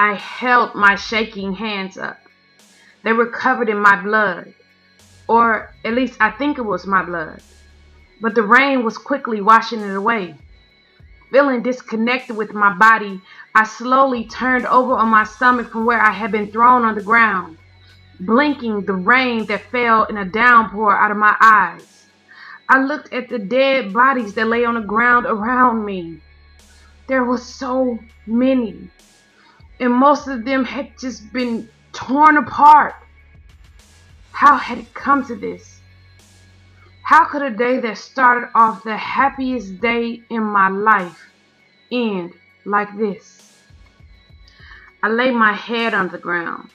I held my shaking hands up. They were covered in my blood, or at least I think it was my blood. But the rain was quickly washing it away. Feeling disconnected with my body, I slowly turned over on my stomach from where I had been thrown on the ground, blinking the rain that fell in a downpour out of my eyes. I looked at the dead bodies that lay on the ground around me. There were so many, and most of them had just been torn apart. How had it come to this? How could a day that started off the happiest day in my life end like this? I laid my head on the ground,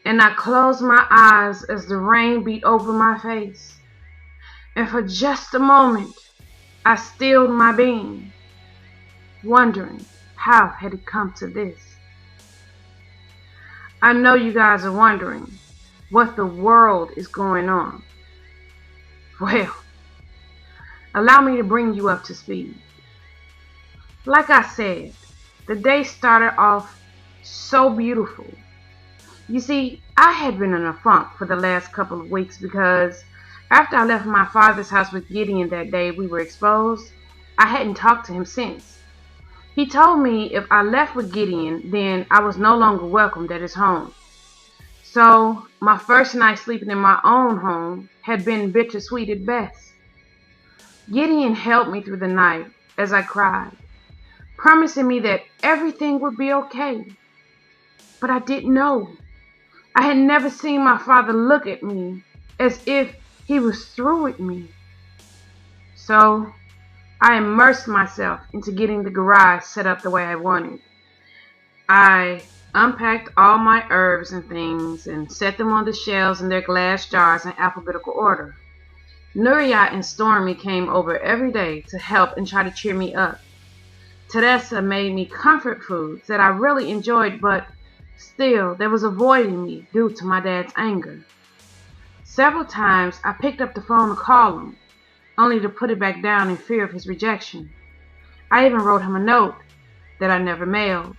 and I closed my eyes as the rain beat over my face. And for just a moment, I stilled my being, wondering how had it come to this. I know you guys are wondering what the world is going on. Well, allow me to bring you up to speed. Like I said, the day started off so beautiful. You see, I had been in a funk for the last couple of weeks because after I left my father's house with Gideon that day we were exposed, I hadn't talked to him since. He told me if I left with Gideon, then I was no longer welcomed at his home. So my first night sleeping in my own home had been bittersweet at best. Gideon held me through the night as I cried, promising me that everything would be okay. But I didn't know. I had never seen my father look at me as if he was through with me. So I immersed myself into getting the garage set up the way I wanted. I unpacked all my herbs and things and set them on the shelves in their glass jars in alphabetical order. Nuria and Stormy came over every day to help and try to cheer me up. Teresa made me comfort foods that I really enjoyed, but still there was a void in me due to my dad's anger. Several times I picked up the phone to call him, only to put it back down in fear of his rejection. I even wrote him a note that I never mailed.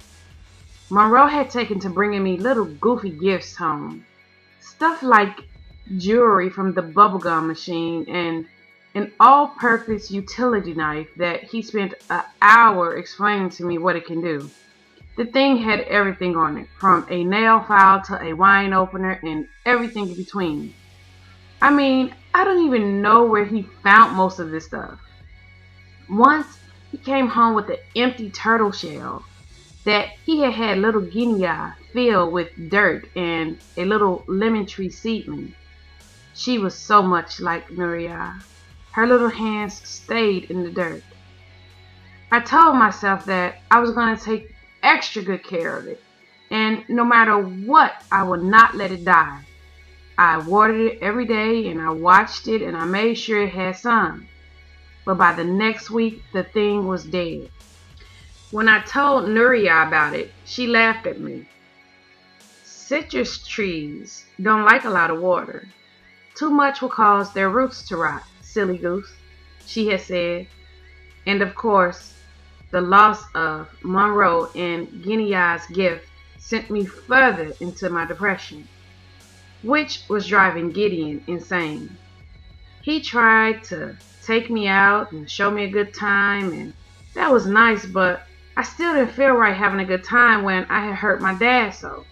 Monroe had taken to bringing me little goofy gifts home. Stuff like jewelry from the bubblegum machine and an all-purpose utility knife that he spent an hour explaining to me what it can do. The thing had everything on it, from a nail file to a wine opener and everything in between. I mean, I don't even know where he found most of this stuff. Once, he came home with an empty turtle shell that he had had little Gideon fill with dirt and a little lemon tree seedling. She was so much like Nuria. Her little hands stayed in the dirt. I told myself that I was going to take extra good care of it, and no matter what, I would not let it die. I watered it every day, and I watched it, and I made sure it had sun. But by the next week, the thing was dead. When I told Nuria about it, she laughed at me. Citrus trees don't like a lot of water. Too much will cause their roots to rot, silly goose, she had said. And of course, the loss of Monroe and Gideon's gift sent me further into my depression, which was driving Gideon insane. He tried to take me out and show me a good time, and that was nice, but I still didn't feel right having a good time when I had hurt my dad so.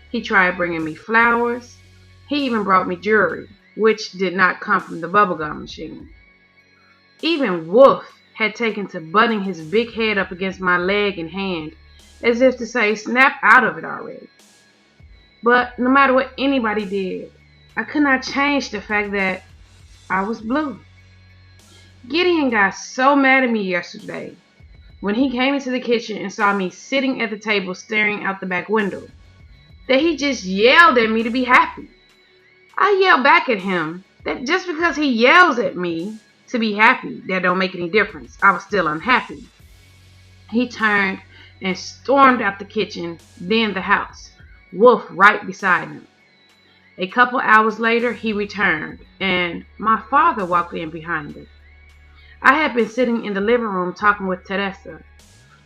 He tried bringing me flowers. He even brought me jewelry, which did not come from the bubblegum machine. Even Wolf had taken to butting his big head up against my leg and hand, as if to say, snap out of it already. But no matter what anybody did, I could not change the fact that I was blue. Gideon got so mad at me yesterday when he came into the kitchen and saw me sitting at the table staring out the back window that he just yelled at me to be happy. I yelled back at him that just because he yells at me to be happy, that don't make any difference. I was still unhappy. He turned and stormed out the kitchen, then the house, Wolf right beside him. A couple hours later, he returned, and my father walked in behind him. I had been sitting in the living room talking with Teresa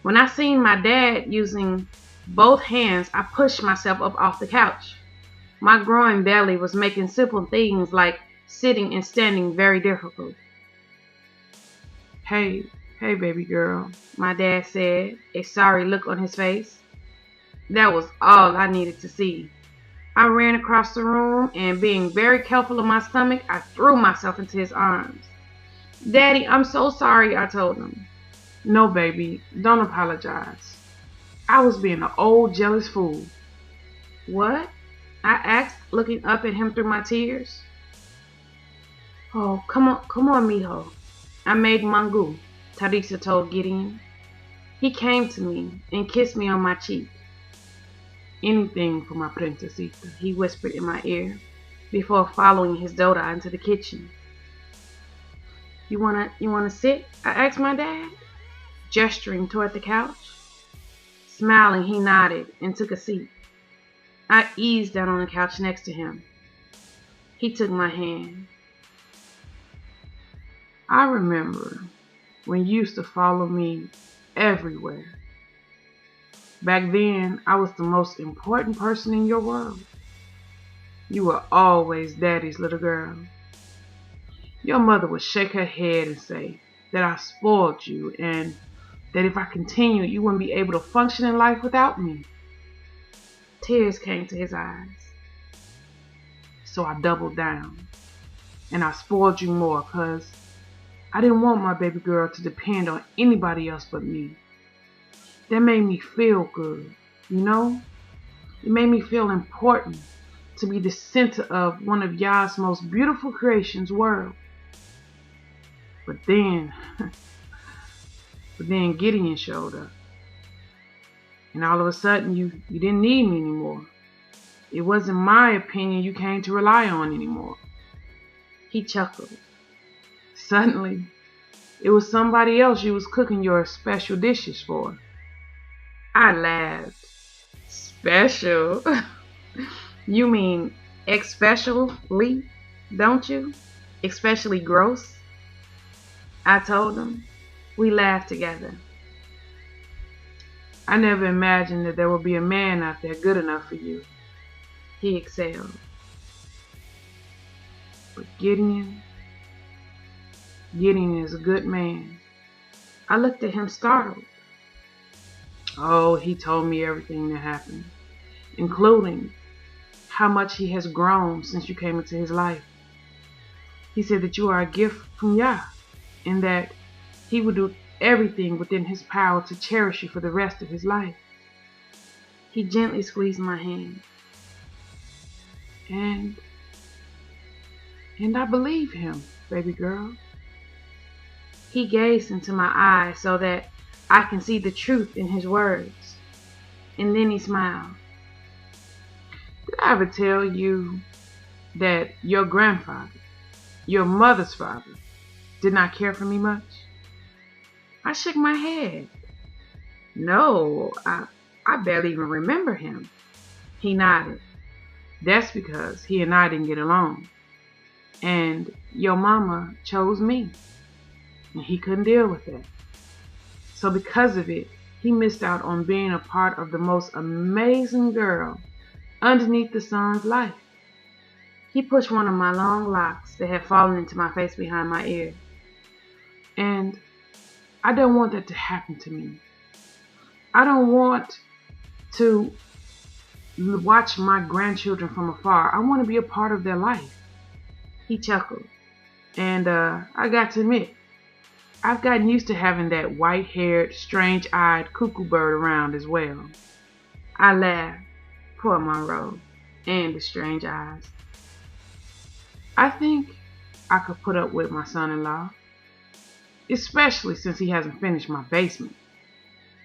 when I seen my dad using Both hands, I pushed myself up off the couch. My growing belly was making simple things like sitting and standing very difficult. Hey, hey, baby girl, my dad said, a sorry look on his face. That was all I needed to see. I ran across the room and, being very careful of my stomach, I threw myself into his arms. Daddy, I'm so sorry, I told him. No, baby, don't apologize. I was being an old jealous fool. What? I asked, looking up at him through my tears. Oh, come on, mijo. I made mango, Teresa told Gideon. He came to me and kissed me on my cheek. Anything for my princesita, he whispered in my ear before following his daughter into the kitchen. You wanna sit? I asked my dad, gesturing toward the couch. Smiling, he nodded and took a seat. I eased down on the couch next to him. He took my hand. I remember when you used to follow me everywhere. Back then, I was the most important person in your world. You were always Daddy's little girl. Your mother would shake her head and say that I spoiled you and that if I continued, you wouldn't be able to function in life without me. Tears came to his eyes. So I doubled down and I spoiled you more because I didn't want my baby girl to depend on anybody else but me. That made me feel good, you know? It made me feel important to be the center of one of Yah's most beautiful creations world. But then Gideon showed up. And all of a sudden you didn't need me anymore. It wasn't my opinion you came to rely on anymore. He chuckled. Suddenly, it was somebody else you was cooking your special dishes for. I laughed. Special? You mean especially, don't you? Especially gross? I told him. We laughed together. I never imagined that there would be a man out there good enough for you. He exhaled. But Gideon is a good man. I looked at him startled. Oh, he told me everything that happened, including how much he has grown since you came into his life. He said that you are a gift from Yah, and that he would do everything within his power to cherish you for the rest of his life. He gently squeezed my hand. And I believe him, baby girl. He gazed into my eyes so that I can see the truth in his words. And then he smiled. Did I ever tell you that your grandfather, your mother's father, did not care for me much? I shook my head. No, I barely even remember him. He nodded. That's because he and I didn't get along. And your mama chose me. And he couldn't deal with that. So because of it, he missed out on being a part of the most amazing girl underneath the sun's life. He pushed one of my long locks that had fallen into my face behind my ear. And I don't want that to happen to me. I don't want to watch my grandchildren from afar. I want to be a part of their life. He chuckled. And I got to admit, I've gotten used to having that white-haired, strange-eyed cuckoo bird around as well. I laughed. Poor Monroe. And the strange eyes. I think I could put up with my son-in-law. Especially since he hasn't finished my basement.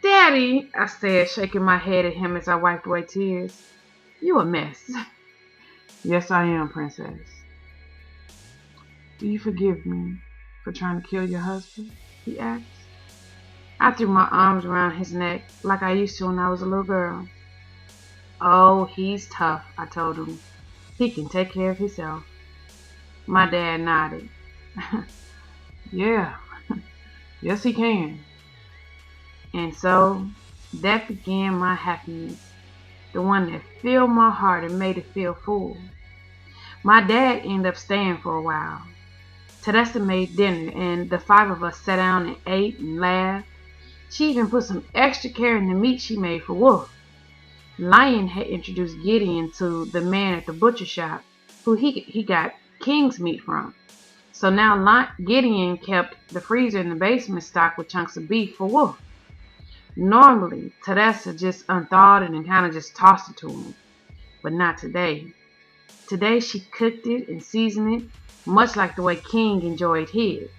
Daddy, I said, shaking my head at him as I wiped away tears. You a mess. Yes, I am, princess. Do you forgive me for trying to kill your husband? He asked. I threw my arms around his neck like I used to when I was a little girl. Oh, he's tough, I told him. He can take care of himself. My dad nodded. Yeah, yes he can. And so That began my happiness, the one that filled my heart and made it feel full. My dad ended up staying for a while. Teresa made dinner, and the five of us sat down and ate and laughed. She even put some extra care in the meat she made for Wolf. Lion had introduced Gideon to the man at the butcher shop who he got king's meat from. So now Gideon kept the freezer in the basement stocked with chunks of beef for Wolf. Normally, Teresa just unthawed it and kind of just tossed it to him. But not today. Today she cooked it and seasoned it, much like the way King enjoyed his.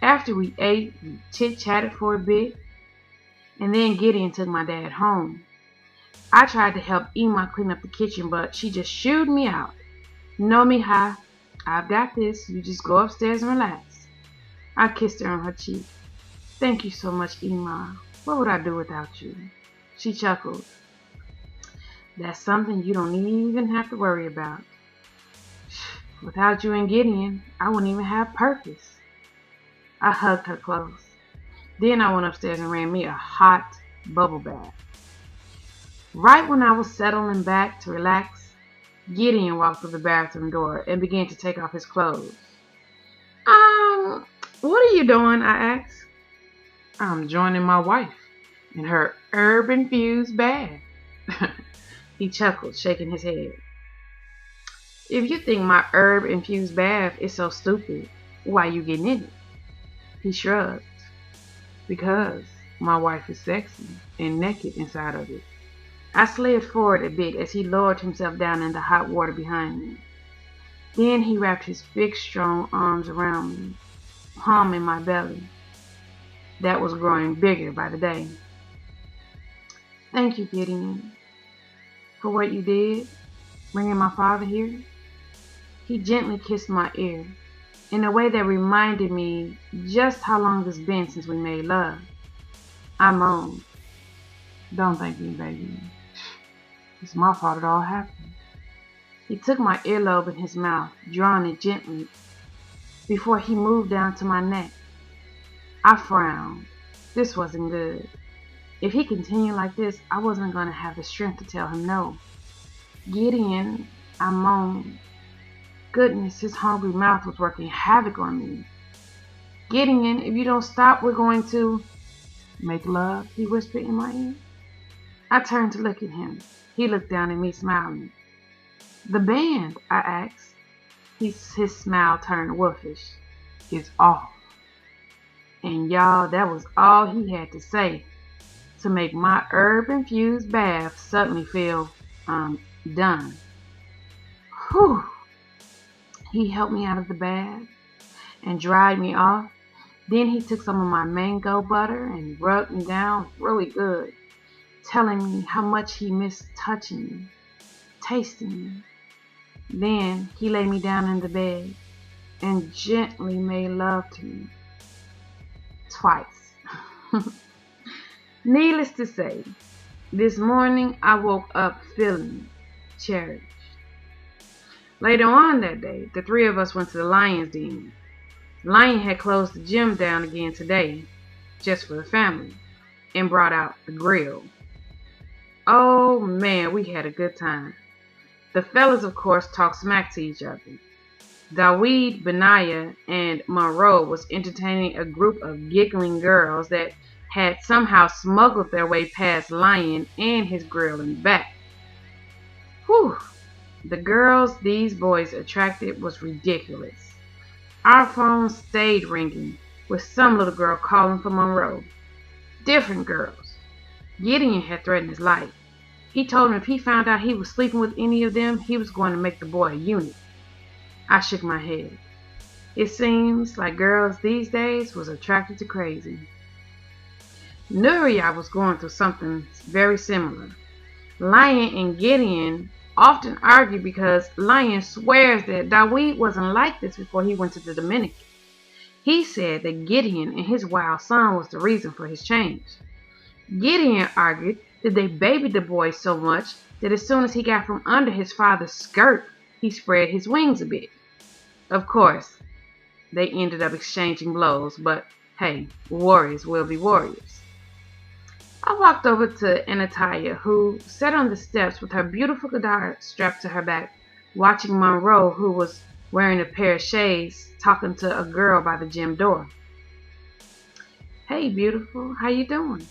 After we ate, we chit-chatted for a bit, and then Gideon took my dad home. I tried to help Ema clean up the kitchen, but she just shooed me out. No, mija, I've got this. You just go upstairs and relax. I kissed her on her cheek. Thank you so much, Ema. What would I do without you? She chuckled. That's something you don't even have to worry about. Without you and Gideon, I wouldn't even have purpose. I hugged her close. Then I went upstairs and ran me a hot bubble bath. Right when I was settling back to relax, Gideon walked through the bathroom door and began to take off his clothes. What are you doing? I asked. I'm joining my wife in her herb-infused bath. He chuckled, shaking his head. If you think my herb-infused bath is so stupid, why you getting in it? He shrugged. Because my wife is sexy and naked inside of it. I slid forward a bit as he lowered himself down in the hot water behind me. Then he wrapped his big, strong arms around me, palming my belly. That was growing bigger by the day. Thank you, Gideon, for what you did, bringing my father here. He gently kissed my ear in a way that reminded me just how long it's been since we made love. I moaned. Don't thank me, baby. It's my fault it all happened. He took my earlobe in his mouth, drawing it gently, before he moved down to my neck. I frowned. This wasn't good. If he continued like this, I wasn't going to have the strength to tell him no. Gideon, I moaned. Goodness, his hungry mouth was working havoc on me. Gideon, if you don't stop, we're going to make love, he whispered in my ear. I turned to look at him. He looked down at me, smiling. The band, I asked. His smile turned wolfish. It's off. And y'all, that was all he had to say to make my herb-infused bath suddenly feel, done. Whew. He helped me out of the bath and dried me off. Then he took some of my mango butter and rubbed me down really good, telling me how much he missed touching me, tasting me. Then he laid me down in the bed and gently made love to me. Twice. Needless to say, this morning I woke up feeling cherished. Later on that day, the three of us went to the Lion's Den. Lion had closed the gym down again today, just for the family, and brought out the grill. Oh man, we had a good time. The fellas, of course, talked smack to each other. Dawid, Benaya, and Monroe was entertaining a group of giggling girls that had somehow smuggled their way past Lion and his grill in the back. Whew! The girls these boys attracted was ridiculous. Our phones stayed ringing, with some little girl calling for Monroe. Different girls. Gideon had threatened his life. He told him if he found out he was sleeping with any of them, he was going to make the boy a eunuch. I shook my head. It seems like girls these days was attracted to crazy. Nuria was going through something very similar. Lion and Gideon often argue because Lion swears that Dawid wasn't like this before he went to the Dominican. He said that Gideon and his wild son was the reason for his change. Gideon argued that they babied the boy so much that as soon as he got from under his father's skirt, he spread his wings a bit. Of course, they ended up exchanging blows, but hey, warriors will be warriors. I walked over to Anataya, who sat on the steps with her beautiful guitar strapped to her back, watching Monroe, who was wearing a pair of shades, talking to a girl by the gym door. "Hey, beautiful, how you doing?"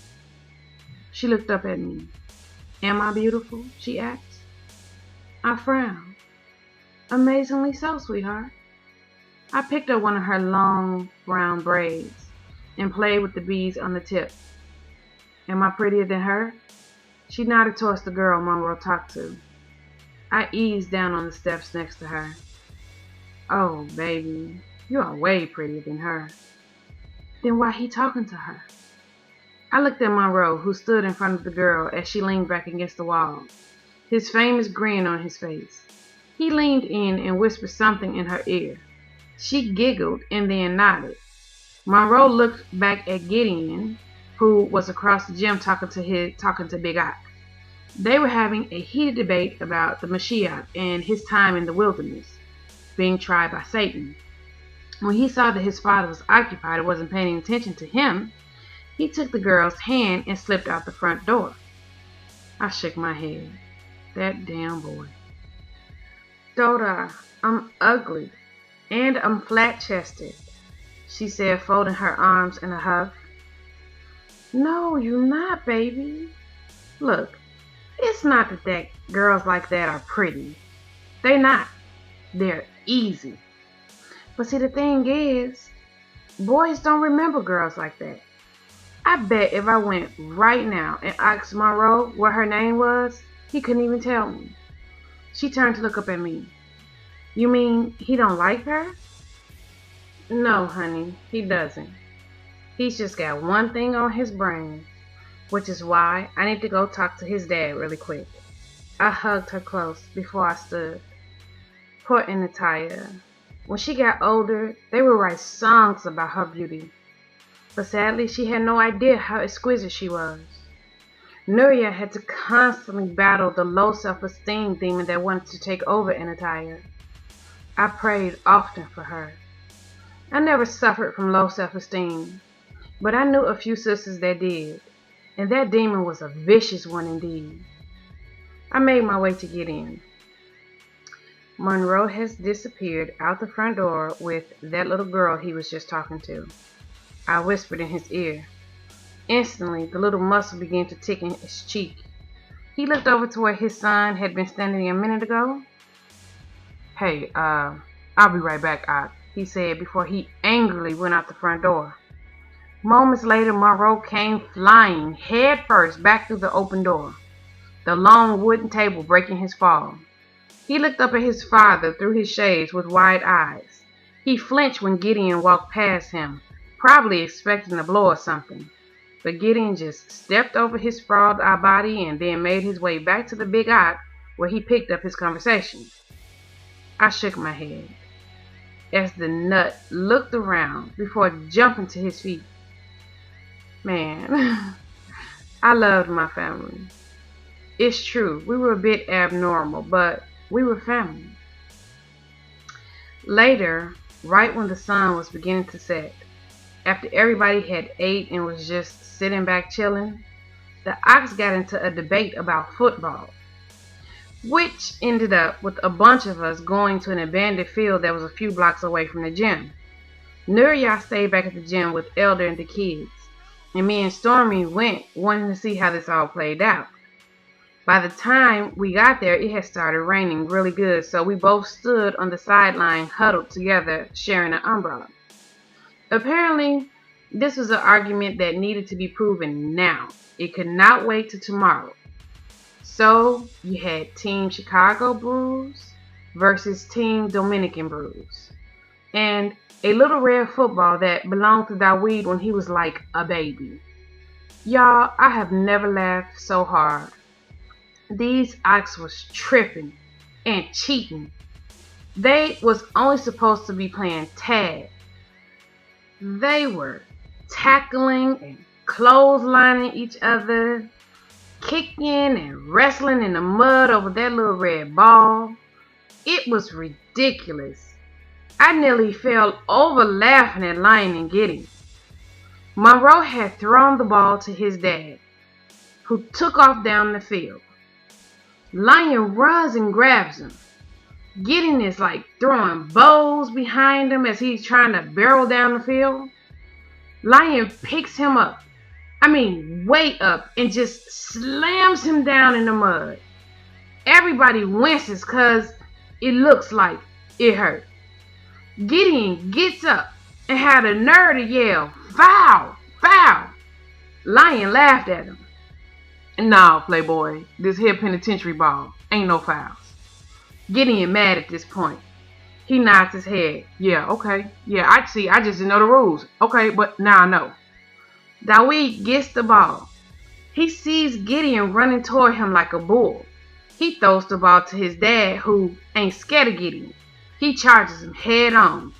She looked up at me. "Am I beautiful?" she asked. I frowned. "Amazingly so, sweetheart." I picked up one of her long brown braids and played with the beads on the tip. "Am I prettier than her?" She nodded towards the girl Monroe talked to. I eased down on the steps next to her. "Oh, baby, you are way prettier than her." "Then why he talking to her?" I looked at Monroe, who stood in front of the girl as she leaned back against the wall, his famous grin on his face. He leaned in and whispered something in her ear. She giggled and then nodded. Monroe looked back at Gideon, who was across the gym talking to Big Eye. They were having a heated debate about the Mashiach and his time in the wilderness, being tried by Satan. When he saw that his father was occupied and wasn't paying attention to him, he took the girl's hand and slipped out the front door. I shook my head. That damn boy. "Doda, I'm ugly, and I'm flat-chested," she said, folding her arms in a hug. "No, you're not, baby. Look, it's not that girls like that are pretty. They're not. They're easy. But see, the thing is, boys don't remember girls like that. I bet if I went right now and asked Monroe what her name was, he couldn't even tell me." She turned to look up at me. "You mean he don't like her?" "No, honey, he doesn't. He's just got one thing on his brain, which is why I need to go talk to his dad really quick." I hugged her close before I stood. Poor Anataya. When she got older, they would write songs about her beauty. But sadly, she had no idea how exquisite she was. Nuria had to constantly battle the low self-esteem demon that wanted to take over Anataya. I prayed often for her. I never suffered from low self-esteem, but I knew a few sisters that did, and that demon was a vicious one indeed. I made my way to Gideon. "Monroe has disappeared out the front door with that little girl he was just talking to," I whispered in his ear. Instantly, the little muscle began to tick in his cheek. He looked over to where his son had been standing a minute ago. "Hey, I'll be right back, Ock," he said before he angrily went out the front door. Moments later, Monroe came flying head first back through the open door, the long wooden table breaking his fall. He looked up at his father through his shades with wide eyes. He flinched when Gideon walked past him, probably expecting a blow or something. But Gideon just stepped over his sprawled out body and then made his way back to the big ox where he picked up his conversation. I shook my head as the nut looked around before jumping to his feet. Man, I loved my family. It's true, we were a bit abnormal, but we were family. Later, right when the sun was beginning to set, after everybody had ate and was just sitting back chilling, the ox got into a debate about football, which ended up with a bunch of us going to an abandoned field that was a few blocks away from the gym. Nuria stayed back at the gym with Elder and the kids, and me and Stormy went wanting to see how this all played out. By the time we got there, it had started raining really good, so we both stood on the sideline huddled together, sharing an umbrella. Apparently, this was an argument that needed to be proven now. It could not wait till tomorrow. So, you had Team Chicago Brews versus Team Dominican Brews. And a little red football that belonged to Daweed when he was like a baby. Y'all, I have never laughed so hard. These ox was tripping and cheating. They was only supposed to be playing tag. They were tackling and clotheslining each other, kicking and wrestling in the mud over that little red ball. It was ridiculous. I nearly fell over laughing at Lion and Gideon. Monroe had thrown the ball to his dad. who took off down the field. Lion runs and grabs him. Gideon is like throwing bows behind him as he's trying to barrel down the field. Lion picks him up, way up, and just slams him down in the mud. Everybody winces because it looks like it hurt. Gideon gets up and had a nerve to yell, "Foul! Foul!" Lion laughed at him. "Nah, playboy, this here penitentiary ball ain't no fouls." Gideon mad at this point. He nods his head. "Yeah, okay. Yeah, I see. I just didn't know the rules. Okay, but now I know." Dawid gets the ball. He sees Gideon running toward him like a bull. He throws the ball to his dad, who ain't scared of Gideon. He charges him head on.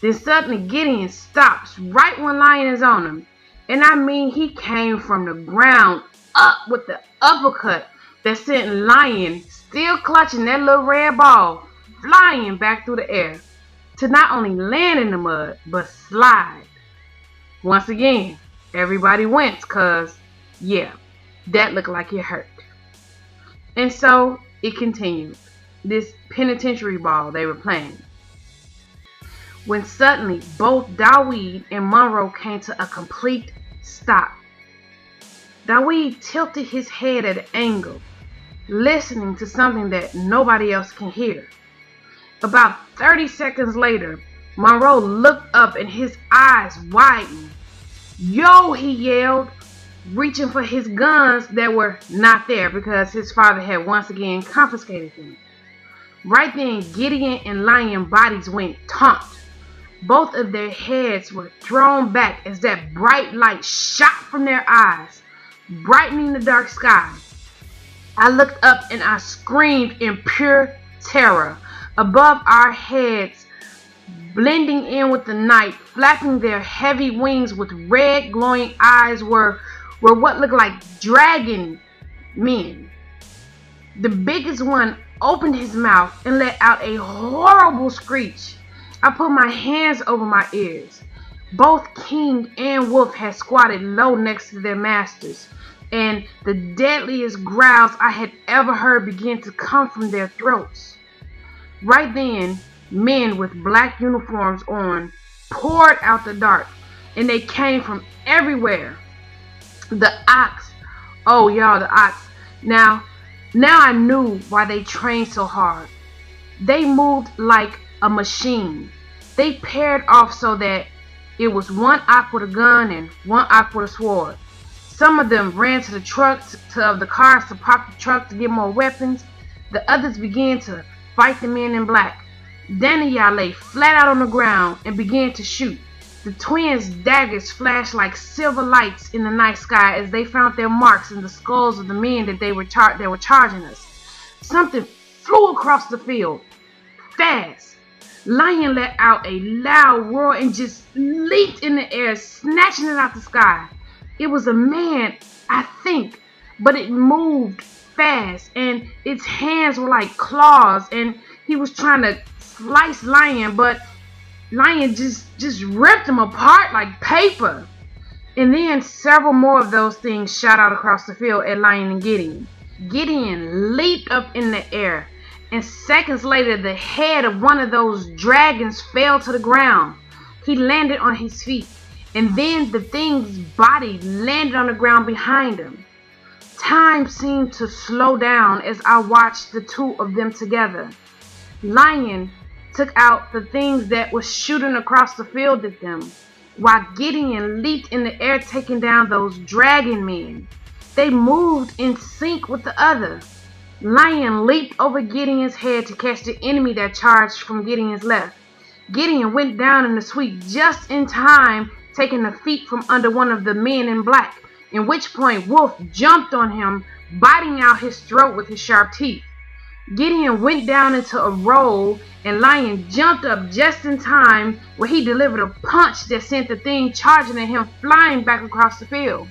Then suddenly Gideon stops right when Lion is on him. And he came from the ground up with the uppercut that sent Lion, still clutching that little red ball, flying back through the air to not only land in the mud, but slide. Once again, everybody went because, that looked like it hurt. And so it continued, this penitentiary ball they were playing. When suddenly both Dawid and Monroe came to a complete stop. Dawid tilted his head at an angle, listening to something that nobody else can hear. About 30 seconds later, Monroe looked up and his eyes widened. "Yo!" he yelled, reaching for his guns that were not there because his father had once again confiscated them. Right then, Gideon and Lion bodies went taunt. Both of their heads were thrown back as that bright light shot from their eyes, brightening the dark sky. I looked up and I screamed in pure terror. Above our heads, blending in with the night, flapping their heavy wings with red glowing eyes were what looked like dragon men. The biggest one opened his mouth and let out a horrible screech. I put my hands over my ears. Both King and Wolf had squatted low next to their masters, and the deadliest growls I had ever heard began to come from their throats. Right then, men with black uniforms on poured out the dark, and they came from everywhere. The ox. Oh, y'all, the ox. Now I knew why they trained so hard. They moved like a machine. They paired off so that it was one ox with a gun and one ox with a sword. Some of them ran to the trucks of the cars to pop the truck to get more weapons. The others began to fight the men in black. Daniel lay flat out on the ground and began to shoot. The twins' daggers flashed like silver lights in the night sky as they found their marks in the skulls of the men that they were charging us. Something flew across the field, fast. Lion let out a loud roar and just leaped in the air, snatching it out the sky. It was a man, I think, but it moved fast, and its hands were like claws, and he was trying to slice Lion, but Lion just ripped him apart like paper. And then several more of those things shot out across the field at Lion and Gideon. Gideon leaped up in the air, and seconds later the head of one of those dragons fell to the ground. He landed on his feet, and then the thing's body landed on the ground behind him. Time seemed to slow down as I watched the two of them together. Lion took out the things that were shooting across the field at them, while Gideon leaped in the air, taking down those dragon men. They moved in sync with the other. Lion leaped over Gideon's head to catch the enemy that charged from Gideon's left. Gideon went down in the sweep just in time, taking the feet from under one of the men in black, in which point Wolf jumped on him, biting out his throat with his sharp teeth. Gideon went down into a roll, and Lion jumped up just in time where he delivered a punch that sent the thing charging at him flying back across the field.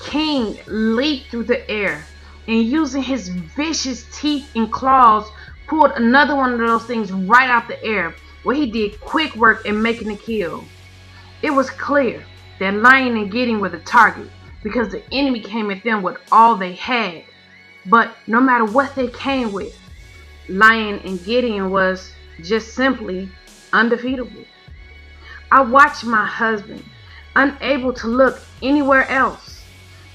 King leaped through the air and, using his vicious teeth and claws, pulled another one of those things right out the air where he did quick work in making the kill. It was clear that Lion and Gideon were the target, because the enemy came at them with all they had. But no matter what they came with, Lion and Gideon was just simply undefeatable. I watched my husband, unable to look anywhere else.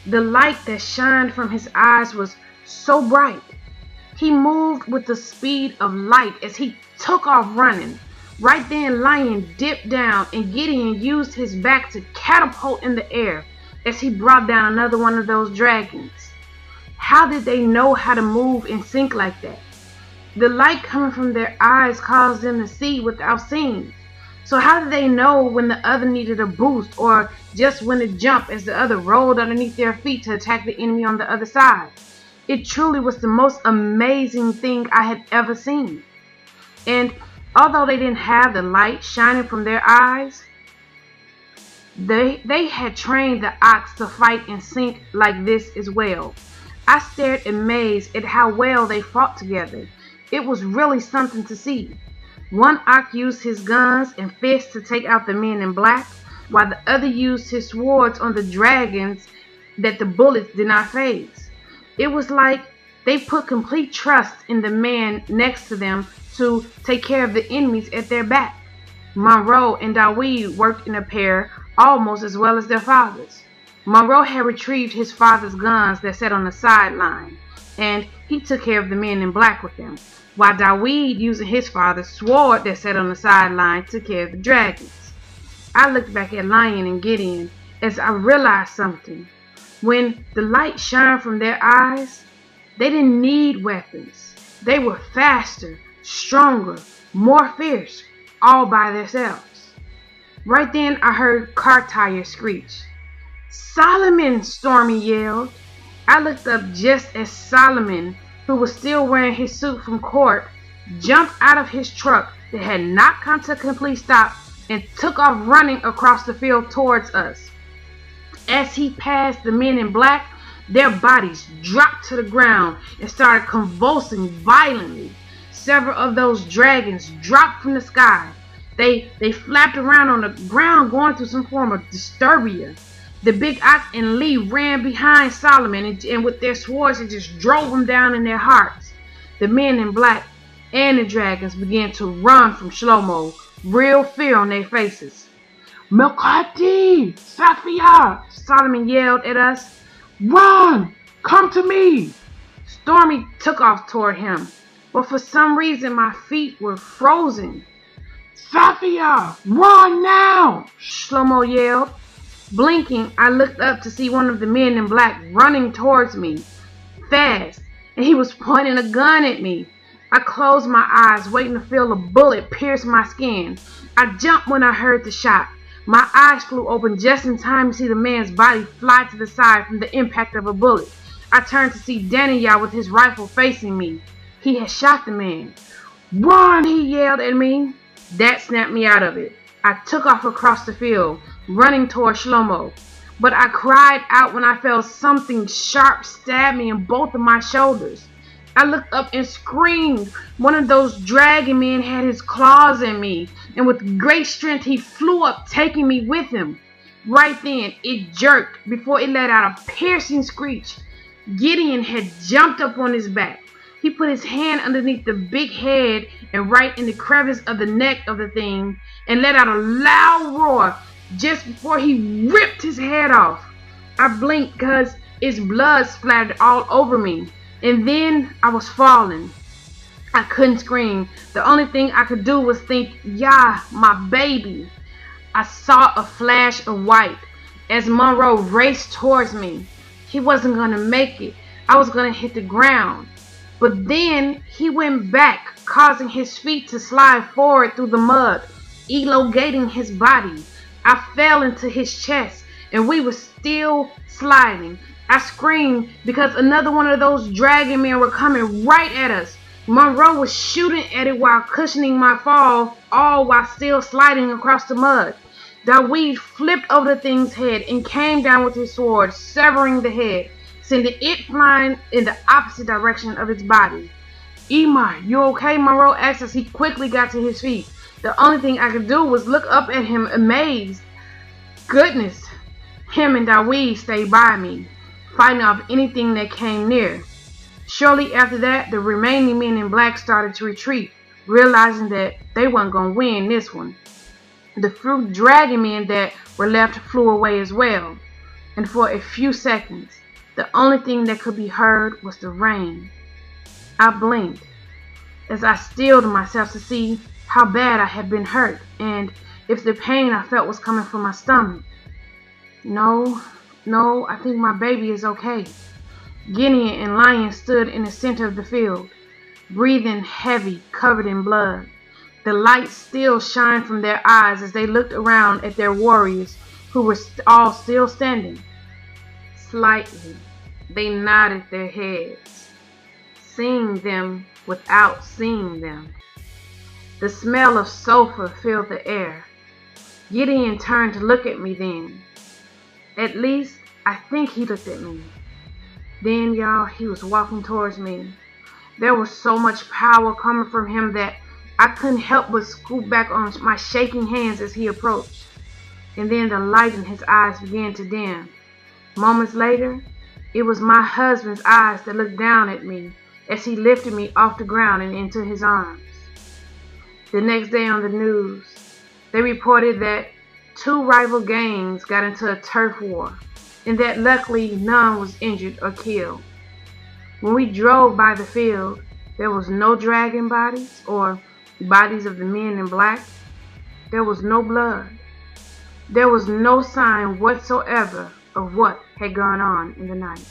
The light that shined from his eyes was so bright. He moved with the speed of light as he took off running. Right then, Lion dipped down and Gideon used his back to catapult in the air as he brought down another one of those dragons. How did they know how to move in sync like that? The light coming from their eyes caused them to see without seeing. So how did they know when the other needed a boost or just when to jump as the other rolled underneath their feet to attack the enemy on the other side? It truly was the most amazing thing I had ever seen. And although they didn't have the light shining from their eyes, they had trained the ox to fight in sync like this as well. I stared amazed at how well they fought together. It was really something to see. One ox used his guns and fists to take out the men in black, while the other used his swords on the dragons that the bullets did not faze. It was like they put complete trust in the man next to them to take care of the enemies at their back. Monroe and Dawid worked in a pair almost as well as their fathers. Monroe had retrieved his father's guns that sat on the sideline, and he took care of the men in black with them, while Dawid, using his father's sword that sat on the sideline, took care of the dragons. I looked back at Lion and Gideon as I realized something. When the light shined from their eyes, they didn't need weapons. They were faster, stronger, more fierce, all by themselves. Right then, I heard car tires screech. "Solomon!" Stormy yelled. I looked up just as Solomon, who was still wearing his suit from court, jumped out of his truck that had not come to a complete stop and took off running across the field towards us. As he passed the men in black, their bodies dropped to the ground and started convulsing violently. Several of those dragons dropped from the sky. They flapped around on the ground going through some form of disturbia. The big ox and Lee ran behind Solomon and with their swords and just drove him down in their hearts. The men in black and the dragons began to run from Shlomo, real fear on their faces. "Melchati! Saphia!" Solomon yelled at us. "Run! Come to me!" Stormy took off toward him, but for some reason my feet were frozen. "Saphia! Run now!" Shlomo yelled. Blinking, I looked up to see one of the men in black running towards me, fast, and he was pointing a gun at me. I closed my eyes, waiting to feel a bullet pierce my skin. I jumped when I heard the shot. My eyes flew open just in time to see the man's body fly to the side from the impact of a bullet. I turned to see Daniel with his rifle facing me. He had shot the man. "Run!" he yelled at me. That snapped me out of it. I took off across the field, running toward Shlomo. But I cried out when I felt something sharp stab me in both of my shoulders. I looked up and screamed. One of those dragon men had his claws in me, and with great strength he flew up, taking me with him. Right then, it jerked before it let out a piercing screech. Gideon had jumped up on his back. He put his hand underneath the big head and right in the crevice of the neck of the thing and let out a loud roar just before he ripped his head off. I blinked because its blood splattered all over me, and then I was falling. I couldn't scream. The only thing I could do was think, "Yah, my baby." I saw a flash of white as Monroe raced towards me. He wasn't going to make it. I was going to hit the ground. But then he went back, causing his feet to slide forward through the mud, elongating his body. I fell into his chest, and we were still sliding. I screamed because another one of those dragon men were coming right at us. Monroe was shooting at it while cushioning my fall, all while still sliding across the mud. Dawid flipped over the thing's head and came down with his sword, severing the head, sending it flying in the opposite direction of its body. "Emar, you okay?" Monroe asked as he quickly got to his feet. The only thing I could do was look up at him amazed. Goodness, Him and Dawid stayed by me, fighting off anything that came near. Shortly after that, the remaining men in black started to retreat, realizing that they weren't going to win this one. The few dragon men that were left flew away as well, and for a few seconds, the only thing that could be heard was the rain. I blinked as I stilled myself to see how bad I had been hurt and if the pain I felt was coming from my stomach. No, I think my baby is okay. Gideon and Lion stood in the center of the field, breathing heavy, covered in blood. The light still shined from their eyes as they looked around at their warriors, who were all still standing. Slightly, they nodded their heads, seeing them without seeing them. The smell of sulfur filled the air. Gideon turned to look at me then. At least, I think he looked at me. Then, y'all, he was walking towards me. There was so much power coming from him that I couldn't help but scoop back on my shaking hands as he approached. And then the light in his eyes began to dim. Moments later, it was my husband's eyes that looked down at me as he lifted me off the ground and into his arms. The next day on the news, they reported that 2 rival gangs got into a turf war, and that luckily none was injured or killed. When we drove by the field, there was no dragon bodies or bodies of the men in black. There was no blood. There was no sign whatsoever of what had gone on in the night.